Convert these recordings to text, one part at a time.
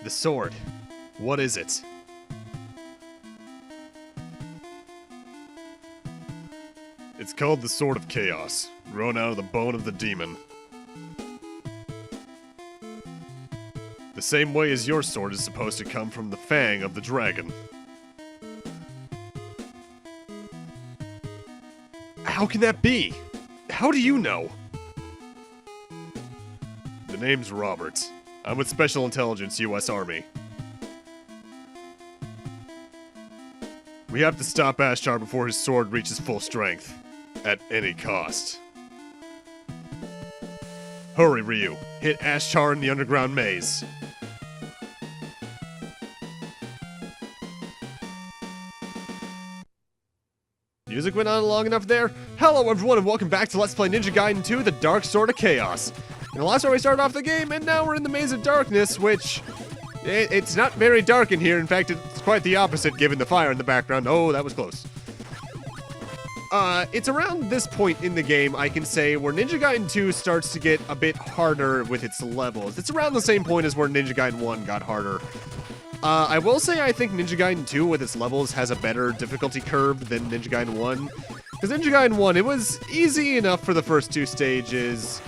The sword. What is it? It's called the Sword of Chaos, grown out of the bone of the demon. The same way as your sword is supposed to come from the fang of the dragon. How can that be? How do you know? The name's Robert. I'm with Special Intelligence, U.S. Army. We have to stop Ashtar before his sword reaches full strength. At any cost. Hurry, Ryu. Hit Ashtar in the underground maze. Music went on long enough there. Hello everyone and welcome back to Let's Play Ninja Gaiden 2, The Dark Sword of Chaos. And the last time we started off the game, and now we're in the Maze of Darkness, which... It's not very dark in here. In fact, it's quite the opposite given the fire in the background. Oh, that was close. It's around this point in the game, I can say, where Ninja Gaiden 2 starts to get a bit harder with its levels. It's around the same point as where Ninja Gaiden 1 got harder. I will say I think Ninja Gaiden 2 with its levels has a better difficulty curve than Ninja Gaiden 1. Because Ninja Gaiden 1, it was easy enough for the first two stages.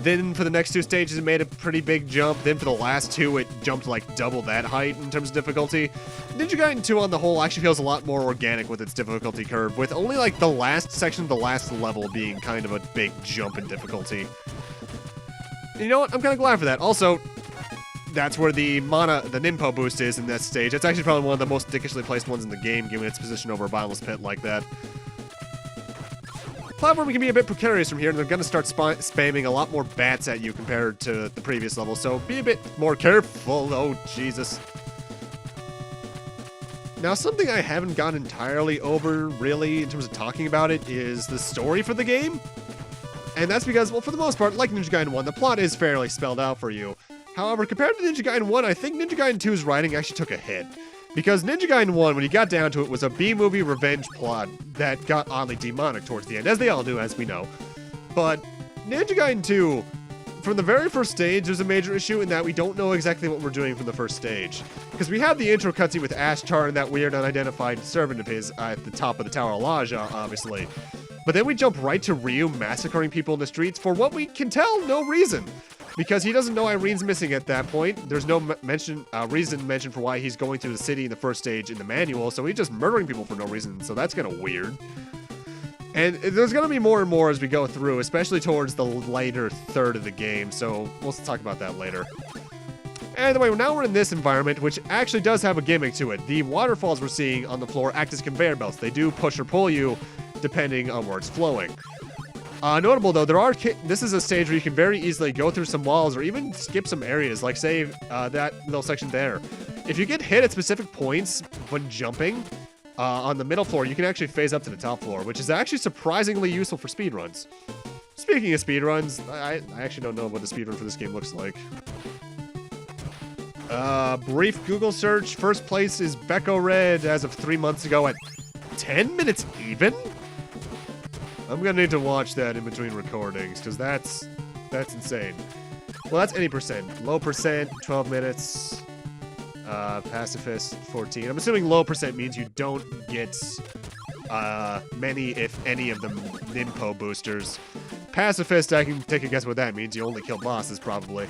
Then for the next two stages, it made a pretty big jump. Then for the last two, it jumped like double that height in terms of difficulty. Ninja Gaiden 2 on the whole actually feels a lot more organic with its difficulty curve, with only like the last section of the last level being kind of a big jump in difficulty. And you know what? I'm kind of glad for that. Also, that's where the ninpo boost is in this stage. It's actually probably one of the most dickishly placed ones in the game, given its position over a bottomless pit like that. Platforming can be a bit precarious from here, and they're going to start spamming a lot more bats at you compared to the previous level, so be a bit more careful. Oh, Jesus. Now, something I haven't gone entirely over, really, in terms of talking about it, is the story for the game. And that's because, well, for the most part, like Ninja Gaiden 1, the plot is fairly spelled out for you. However, compared to Ninja Gaiden 1, I think Ninja Gaiden 2's writing actually took a hit. Because Ninja Gaiden 1, when you got down to it, was a B-movie revenge plot that got oddly demonic towards the end, as they all do, as we know. But Ninja Gaiden 2, from the very first stage, there's a major issue in that we don't know exactly what we're doing from the first stage. Because we have the intro cutscene with Ashtar and that weird unidentified servant of his at the top of the Tower of Laja, obviously. But then we jump right to Ryu massacring people in the streets for what we can tell, no reason. Because he doesn't know Irene's missing at that point. There's no reason mentioned for why he's going to the city in the first stage in the manual, so he's just murdering people for no reason, so that's kind of weird. And there's going to be more and more as we go through, especially towards the later third of the game, so we'll talk about that later. Anyway, now we're in this environment, which actually does have a gimmick to it. The waterfalls we're seeing on the floor act as conveyor belts. They do push or pull you, depending on where it's flowing. Notable though, this is a stage where you can very easily go through some walls or even skip some areas, like say that little section there. If you get hit at specific points when jumping on the middle floor, you can actually phase up to the top floor, which is actually surprisingly useful for speedruns. Speaking of speedruns, I actually don't know what the speedrun for this game looks like. Brief Google search, first place is Becco Red as of 3 months ago at 10 minutes even? I'm gonna need to watch that in between recordings, because that's insane. Well, that's any percent. Low percent, 12 minutes. Pacifist, 14. I'm assuming low percent means you don't get many, if any, of the ninpo boosters. Pacifist, I can take a guess what that means. You only kill bosses, probably.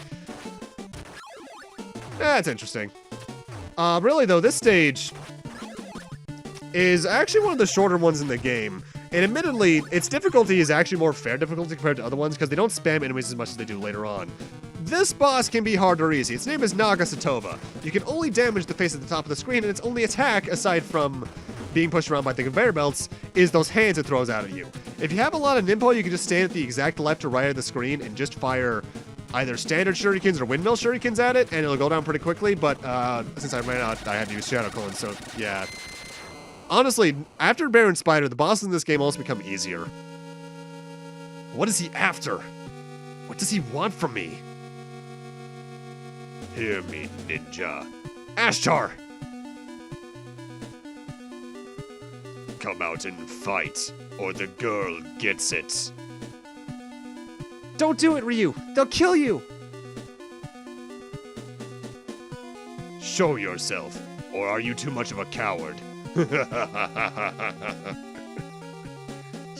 That's interesting. Really, though, this stage is actually one of the shorter ones in the game. And admittedly, its difficulty is actually more fair difficulty compared to other ones because they don't spam enemies as much as they do later on. This boss can be hard or easy. Its name is Naga Satova. You can only damage the face at the top of the screen, and its only attack, aside from being pushed around by the conveyor belts, is those hands it throws out at you. If you have a lot of ninpo, you can just stand at the exact left or right of the screen and just fire either standard shurikens or windmill shurikens at it, and it'll go down pretty quickly, but since I ran out, I had to use Shadow Clone, so yeah. Honestly, after Baron Spider, the bosses in this game also become easier. What is he after? What does he want from me? Hear me, ninja. Ashtar! Come out and fight, or the girl gets it. Don't do it, Ryu! They'll kill you! Show yourself, or are you too much of a coward?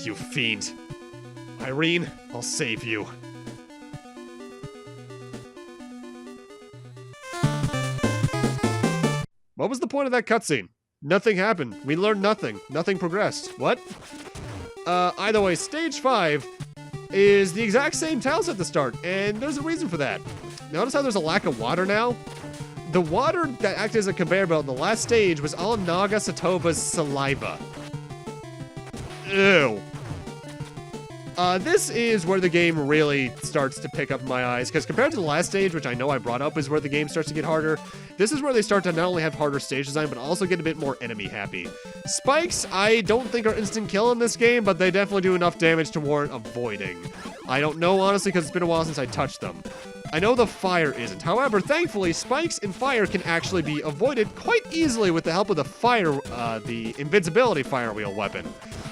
You fiend. Irene, I'll save you. What was the point of that cutscene? Nothing happened. We learned nothing. Nothing progressed. What? Either way, stage 5 is the exact same tiles at the start, and there's a reason for that. Notice how there's a lack of water now? The water that acted as a conveyor belt in the last stage was all Naga Satoba's saliva. Ew. This is where the game really starts to pick up my eyes, because compared to the last stage, which I know I brought up is where the game starts to get harder, this is where they start to not only have harder stage design, but also get a bit more enemy happy. Spikes, I don't think are instant kill in this game, but they definitely do enough damage to warrant avoiding. I don't know, honestly, because it's been a while since I touched them. I know the fire isn't. However, thankfully, spikes and fire can actually be avoided quite easily with the help of the invincibility fire wheel weapon.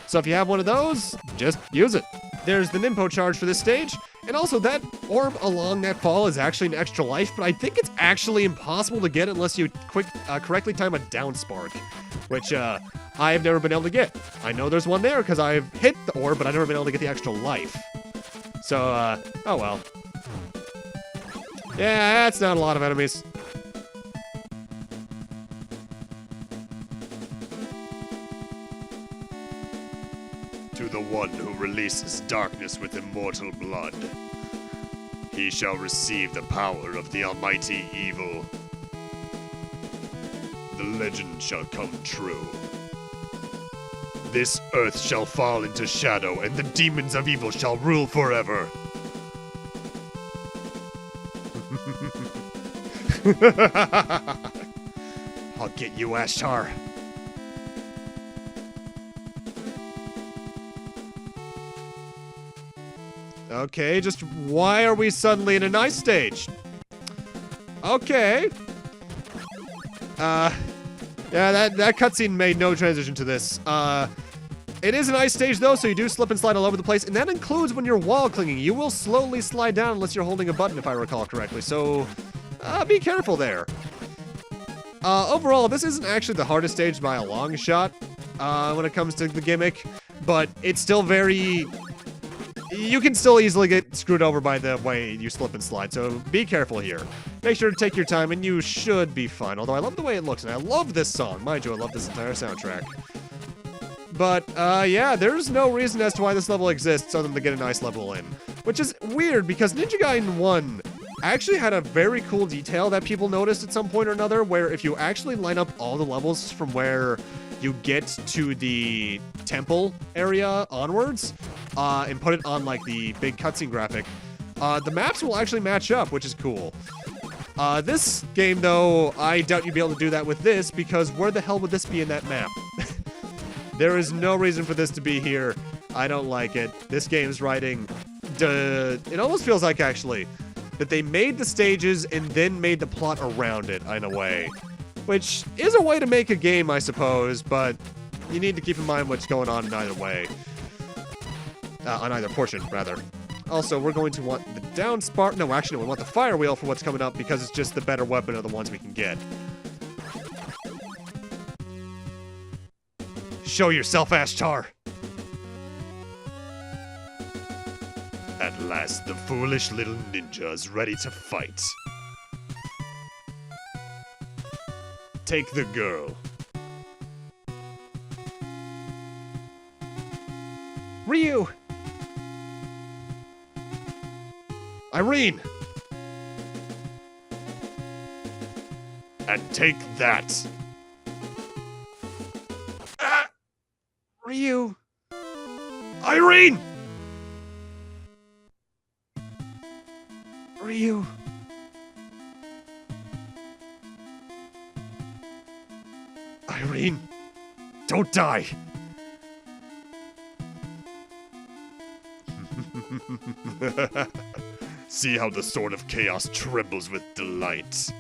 So if you have one of those, just use it. There's the ninpo charge for this stage, and also that orb along that fall is actually an extra life, but I think it's actually impossible to get unless you correctly time a down spark, which I've never been able to get. I know there's one there because I've hit the orb, but I've never been able to get the extra life. So, oh well. Yeah, that's not a lot of enemies. To the one who releases darkness with immortal blood, he shall receive the power of the almighty evil. The legend shall come true. This earth shall fall into shadow, and the demons of evil shall rule forever. I'll get you, Ashtar. Okay, just why are we suddenly in a nice stage? Okay. Yeah, that cutscene made no transition to this. It is an ice stage though, so you do slip and slide all over the place, and that includes when you're wall clinging. You will slowly slide down unless you're holding a button, if I recall correctly, so be careful there. Overall, this isn't actually the hardest stage by a long shot when it comes to the gimmick, but it's still very... You can still easily get screwed over by the way you slip and slide, so be careful here. Make sure to take your time, and you should be fine. Although I love the way it looks, and I love this song. Mind you, I love this entire soundtrack. But, yeah, there's no reason as to why this level exists other than to get a nice level in. Which is weird, because Ninja Gaiden 1 actually had a very cool detail that people noticed at some point or another, where if you actually line up all the levels from where you get to the temple area onwards, and put it on, like, the big cutscene graphic, the maps will actually match up, which is cool. This game, though, I doubt you'd be able to do that with this, because where the hell would this be in that map? There is no reason for this to be here. I don't like it. This game's writing... It almost feels like, actually, that they made the stages and then made the plot around it, in a way. Which is a way to make a game, I suppose, but you need to keep in mind what's going on in either way. On either portion, rather. Also, we're going to want the down spark... No, actually, we want the fire wheel for what's coming up because it's just the better weapon of the ones we can get. Show yourself, Ashtar! At last, the foolish little ninja is ready to fight. Take the girl. Ryu! Irene! And take that! Ah! Ryu! Irene! Ryu! Irene! Don't die! See how the Sword of Chaos trembles with delight.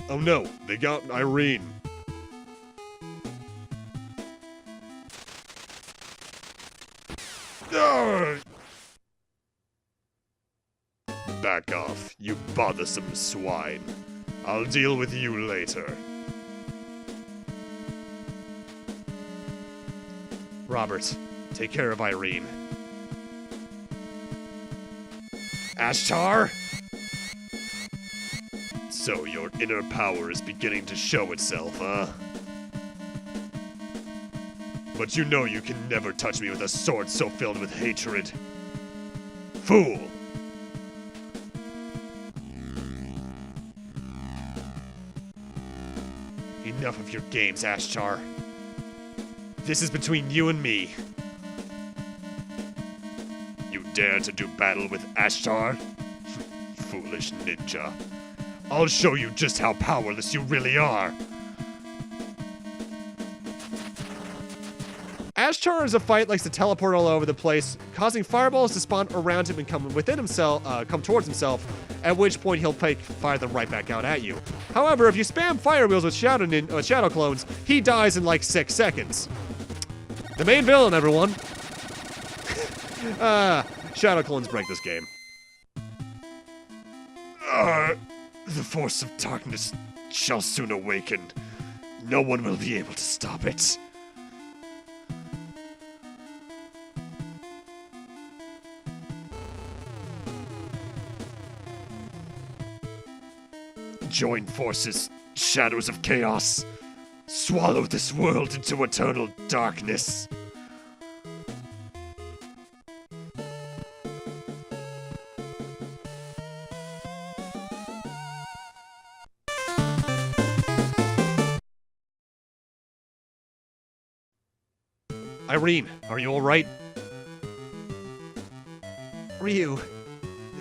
Oh no, they got Irene. Ugh. You bothersome swine. I'll deal with you later. Robert, take care of Irene. Ashtar? So your inner power is beginning to show itself, huh? But you know you can never touch me with a sword so filled with hatred. Fool! Enough of your games, Ashtar. This is between you and me. You dare to do battle with Ashtar? Foolish ninja. I'll show you just how powerless you really are. Ashtar is a fight likes to teleport all over the place, causing fireballs to spawn around him and come towards himself, at which point he'll fire them right back out at you. However, if you spam fire wheels with shadow clones, he dies in like 6 seconds. The main villain, everyone. Shadow clones break this game. The force of darkness shall soon awaken. No one will be able to stop it. Join forces, shadows of chaos. Swallow this world into eternal darkness. Irene, are you alright? Ryu,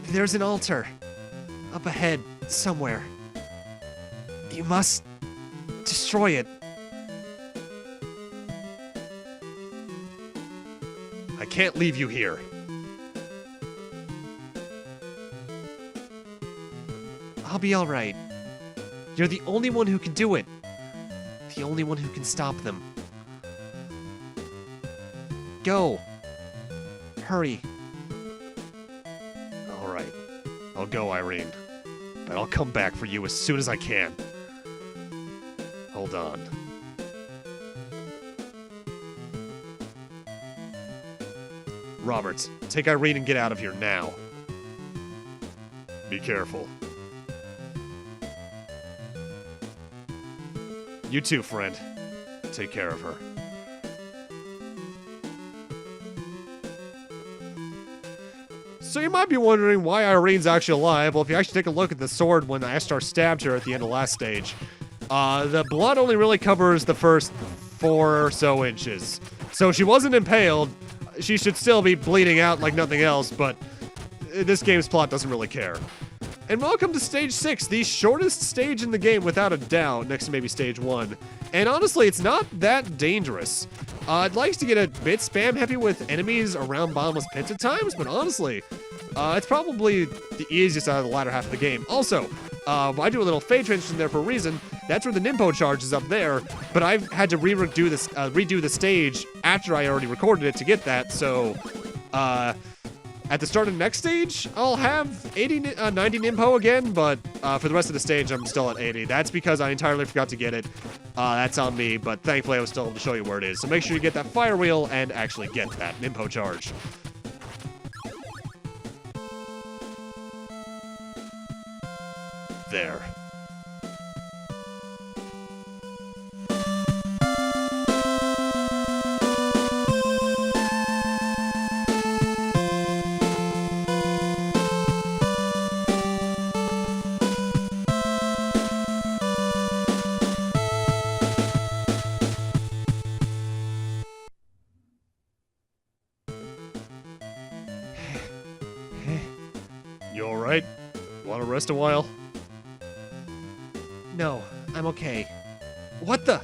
there's an altar. Up ahead, somewhere. You must destroy it. I can't leave you here. I'll be alright. You're the only one who can do it. The only one who can stop them. Go. Hurry. Alright. I'll go, Irene. But I'll come back for you as soon as I can. Hold on. Robert, take Irene and get out of here now. Be careful. You too, friend. Take care of her. So you might be wondering why Irene's actually alive. Well, if you actually take a look at the sword when Ashtar stabbed her at the end of last stage, the blood only really covers the first 4 or so inches. So she wasn't impaled. She should still be bleeding out like nothing else, but this game's plot doesn't really care. And welcome to Stage 6, the shortest stage in the game without a doubt, next to maybe Stage 1. And honestly, it's not that dangerous. It likes to get a bit spam heavy with enemies around bottomless pits at times, but honestly, it's probably the easiest out of the latter half of the game. Also, I do a little fade transition there for a reason. That's where the ninpo charge is up there, but I've had to redo the stage after I already recorded it to get that, so at the start of the next stage, I'll have 90 ninpo again, but for the rest of the stage, I'm still at 80. That's because I entirely forgot to get it. That's on me, but thankfully I was still able to show you where it is. So make sure you get that fire wheel and actually get that ninpo charge. There. You alright? Want to rest a while? No, I'm okay. What the?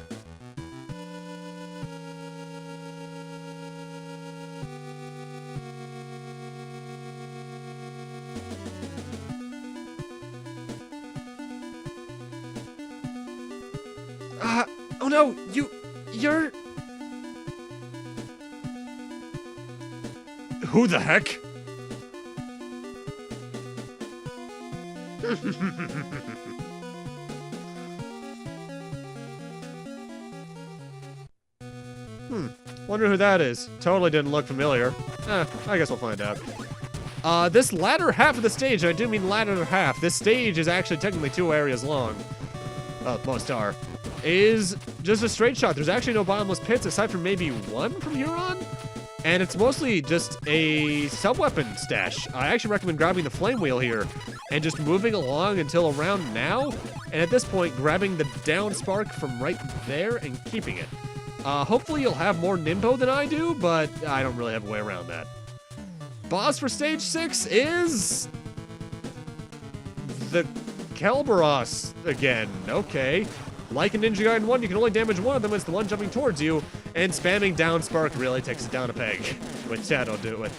Oh no, you're... Who the heck? Wonder who that is. Totally didn't look familiar. I guess we'll find out. This latter half of the stage, and I do mean latter half, this stage is actually technically 2 areas long. Most are. Is just a straight shot. There's actually no bottomless pits aside from maybe 1 from here on. And it's mostly just a sub-weapon stash. I actually recommend grabbing the flame wheel here and just moving along until around now. And at this point, grabbing the down spark from right there and keeping it. Hopefully you'll have more ninpo than I do, but I don't really have a way around that. Boss for stage 6 is the Kelberos again. Okay. Like in Ninja Gaiden 1, you can only damage one of them. It's the one jumping towards you, and spamming down spark really takes it down a peg. With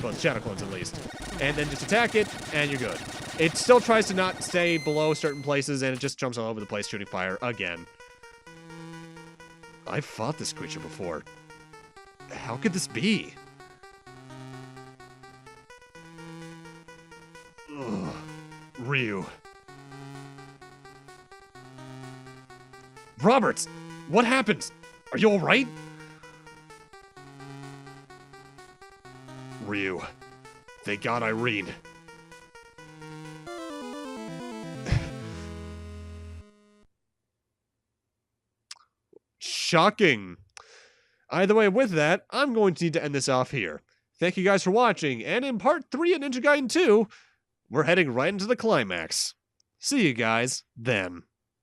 both shadow clones at least. And then just attack it, and you're good. It still tries to not stay below certain places, and it just jumps all over the place shooting fire again. I've fought this creature before. How could this be? Ugh. Ryu. Roberts! What happened? Are you alright? Ryu. They got Irene. Shocking. Either way, with that, I'm going to need to end this off here. Thank you guys for watching, and in part 3 of Ninja Gaiden 2, we're heading right into the climax. See you guys then.